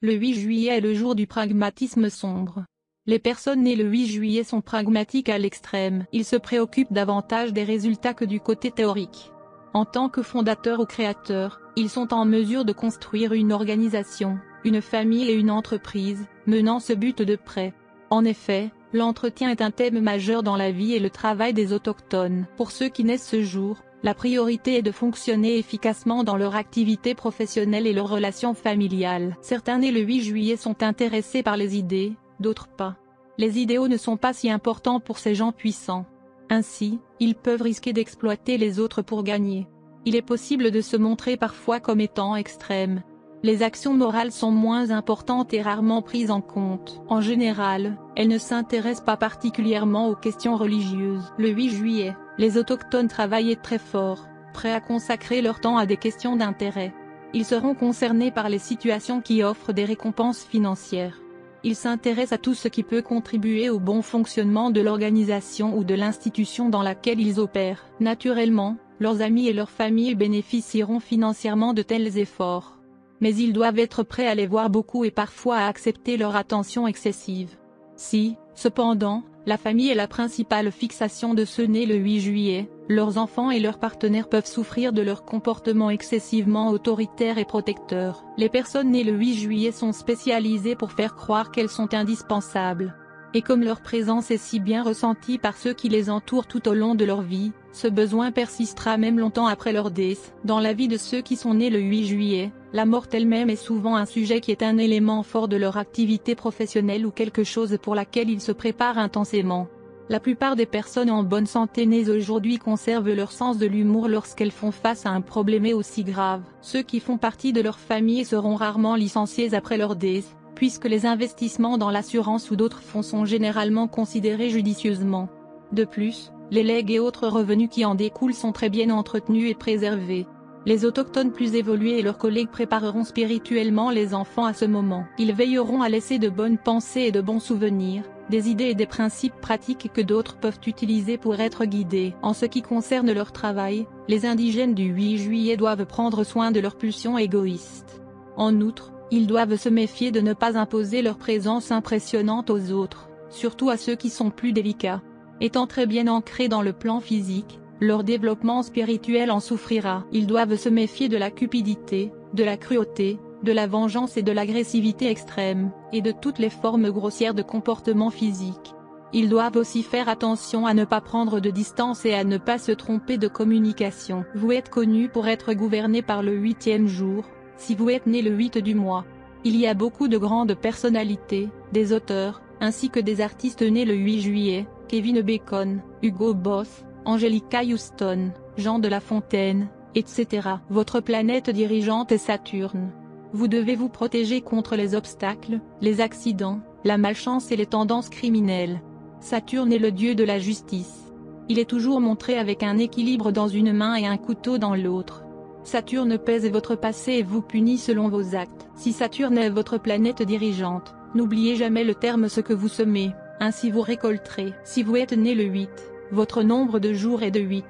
Le 8 juillet est le jour du pragmatisme sombre. Les personnes nées le 8 juillet sont pragmatiques à l'extrême. Ils se préoccupent davantage des résultats que du côté théorique. En tant que fondateurs ou créateurs, ils sont en mesure de construire une organisation, une famille et une entreprise, menant ce but de près. En effet, l'entretien est un thème majeur dans la vie et le travail des autochtones. Pour ceux qui naissent ce jour, la priorité est de fonctionner efficacement dans leur activité professionnelle et leurs relations familiales. Certains nés le 8 juillet sont intéressés par les idées, d'autres pas. Les idéaux ne sont pas si importants pour ces gens puissants. Ainsi, ils peuvent risquer d'exploiter les autres pour gagner. Il est possible de se montrer parfois comme étant extrême. Les actions morales sont moins importantes et rarement prises en compte. En général, elles ne s'intéressent pas particulièrement aux questions religieuses. Le 8 juillet, les autochtones travaillaient très fort, prêts à consacrer leur temps à des questions d'intérêt. Ils seront concernés par les situations qui offrent des récompenses financières. Ils s'intéressent à tout ce qui peut contribuer au bon fonctionnement de l'organisation ou de l'institution dans laquelle ils opèrent. Naturellement, leurs amis et leurs familles bénéficieront financièrement de tels efforts. Mais ils doivent être prêts à les voir beaucoup et parfois à accepter leur attention excessive. Si, cependant, la famille est la principale fixation de ceux nés le 8 juillet, leurs enfants et leurs partenaires peuvent souffrir de leur comportement excessivement autoritaire et protecteur. Les personnes nées le 8 juillet sont spécialisées pour faire croire qu'elles sont indispensables. Et comme leur présence est si bien ressentie par ceux qui les entourent tout au long de leur vie, ce besoin persistera même longtemps après leur décès. Dans la vie de ceux qui sont nés le 8 juillet, la mort elle-même est souvent un sujet qui est un élément fort de leur activité professionnelle ou quelque chose pour laquelle ils se préparent intensément. La plupart des personnes en bonne santé nées aujourd'hui conservent leur sens de l'humour lorsqu'elles font face à un problème aussi grave. Ceux qui font partie de leur famille seront rarement licenciés après leur décès, puisque les investissements dans l'assurance ou d'autres fonds sont généralement considérés judicieusement. De plus, les legs et autres revenus qui en découlent sont très bien entretenus et préservés. Les autochtones plus évolués et leurs collègues prépareront spirituellement les enfants à ce moment. Ils veilleront à laisser de bonnes pensées et de bons souvenirs, des idées et des principes pratiques que d'autres peuvent utiliser pour être guidés. En ce qui concerne leur travail, les indigènes du 8 juillet doivent prendre soin de leurs pulsions égoïstes. En outre, ils doivent se méfier de ne pas imposer leur présence impressionnante aux autres, surtout à ceux qui sont plus délicats. Étant très bien ancrés dans le plan physique, leur développement spirituel en souffrira. Ils doivent se méfier de la cupidité, de la cruauté, de la vengeance et de l'agressivité extrême, et de toutes les formes grossières de comportement physique. Ils doivent aussi faire attention à ne pas prendre de distance et à ne pas se tromper de communication. Vous êtes connu pour être gouverné par le 8e jour, si vous êtes né le 8 du mois. Il y a beaucoup de grandes personnalités, des auteurs, ainsi que des artistes nés le 8 juillet, Kevin Bacon, Hugo Boss, Angelica Houston, Jean de La Fontaine, etc. Votre planète dirigeante est Saturne. Vous devez vous protéger contre les obstacles, les accidents, la malchance et les tendances criminelles. Saturne est le dieu de la justice. Il est toujours montré avec un équilibre dans une main et un couteau dans l'autre. Saturne pèse votre passé et vous punit selon vos actes. Si Saturne est votre planète dirigeante, n'oubliez jamais le terme ce que vous semez, ainsi vous récolterez. Si vous êtes né le 8, votre nombre de jours est de 8.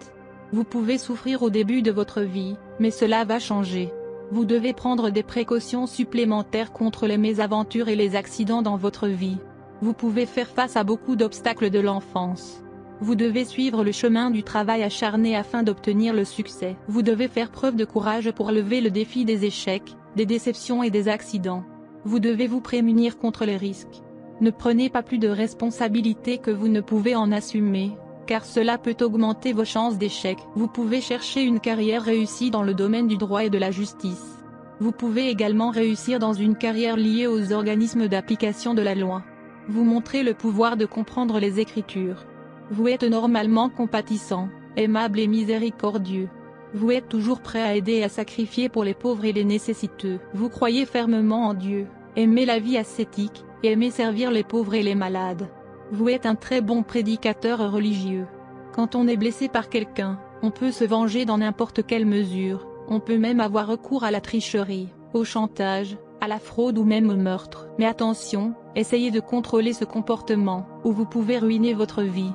Vous pouvez souffrir au début de votre vie, mais cela va changer. Vous devez prendre des précautions supplémentaires contre les mésaventures et les accidents dans votre vie. Vous pouvez faire face à beaucoup d'obstacles de l'enfance. Vous devez suivre le chemin du travail acharné afin d'obtenir le succès. Vous devez faire preuve de courage pour lever le défi des échecs, des déceptions et des accidents. Vous devez vous prémunir contre les risques. Ne prenez pas plus de responsabilités que vous ne pouvez en assumer, car cela peut augmenter vos chances d'échec. Vous pouvez chercher une carrière réussie dans le domaine du droit et de la justice. Vous pouvez également réussir dans une carrière liée aux organismes d'application de la loi. Vous montrez le pouvoir de comprendre les Écritures. Vous êtes normalement compatissant, aimable et miséricordieux. Vous êtes toujours prêt à aider et à sacrifier pour les pauvres et les nécessiteux. Vous croyez fermement en Dieu, aimez la vie ascétique, et aimez servir les pauvres et les malades. Vous êtes un très bon prédicateur religieux. Quand on est blessé par quelqu'un, on peut se venger dans n'importe quelle mesure, on peut même avoir recours à la tricherie, au chantage, à la fraude ou même au meurtre. Mais attention, essayez de contrôler ce comportement, ou vous pouvez ruiner votre vie.